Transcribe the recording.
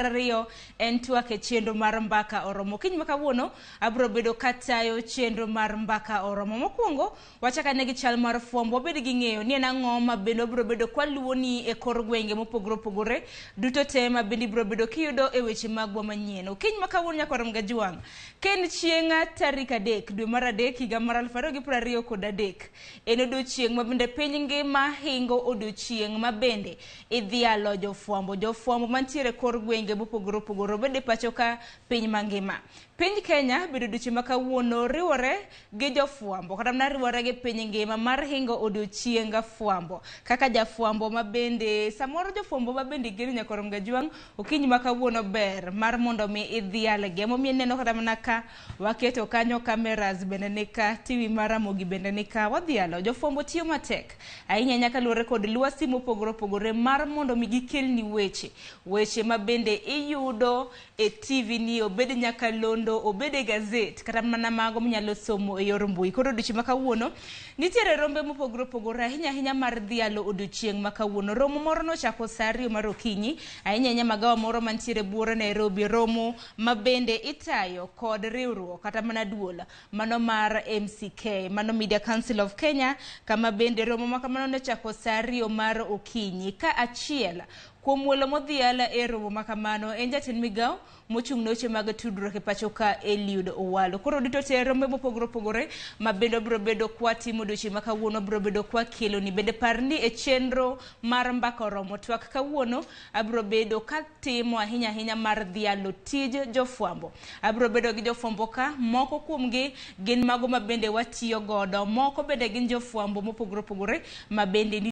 Ariyo en twak e chenro mar mbaka oromo. Kiny makawuono abro bedo katayo chenro mar mbaka oromo. Mokwongo wachaka ne gi chal mar fwambo, wabed gi ng'eyo ni en ang'o ma bende bro bedo kwaluoni e kor gwenge mopogore opogore duto te ma bende bro bedo kiyudo e weche magwa manyien. Kiny makawuono nyaka rom gajwang'. Ken chienga tarik 3 dwe mar 3 higa mar 2023. En odiochieng' ma bende piny ngima hingo odiochieng' ma bende idhialo jofwambo. Jofwambo mantiere kor gwenge mopogore opogore bende pacho ka piny mangima. Piny Kenya bedo duche makawuono riwore gi jofwambo kata mana riwore gi piny ngima mar hingo odiochienga fwambo. Kaka jafwambo ma bende samoro jofwambo ma bende geno nyaka rom gajwang' okinyi makawuono ber mar mondo mi idhiale gi. Momiyo neno kata mana ka waketo kanyo kameras bende nika, TV mar Ramogi bende nika, wadhialo. Jofwambo tiyo matek ahinya nyaka luwore kod lwasi mopogore opogore mar mondo mi gikelni weche ma bende iyudo e TV ni, obed nyaka londo, obed gazet kata mana mago mnyalo somo e yor mbui. Koro odiochieng' makawuono nitiere rombe mopogore opogore ahinya mar dhialo odiochieng' makawuono. Romo moro nochako saa 2 mar okinyi ahinya magawa moro mantiere buore Nairobi, romo ma bende itayo kod riwruok kata mana duola mano mar MCK, mano Media Council of Kenya, kama bende romo makamano nochako saa 2 mar okinyi. Ka achiel kuom welo modhiala e romo makamano en jatend migao mochung' noche mag tudruok e pacho ka Eliud Owalo. Koro dito te rombe mopogore opogore ma bende bro bedo kwa timo odiochieng' makawuono bro bedo kwa kelo ni bende parni e chenro mar mbaka oromo twak kawuono abro bedo katimo ahinya mar dhialo tij jofwambo. Abro bedo gi jofwambo ka, moko kuomgi gin mago ma bende watiyo godo, moko bende gin jofwambo mopogore opogore ma bende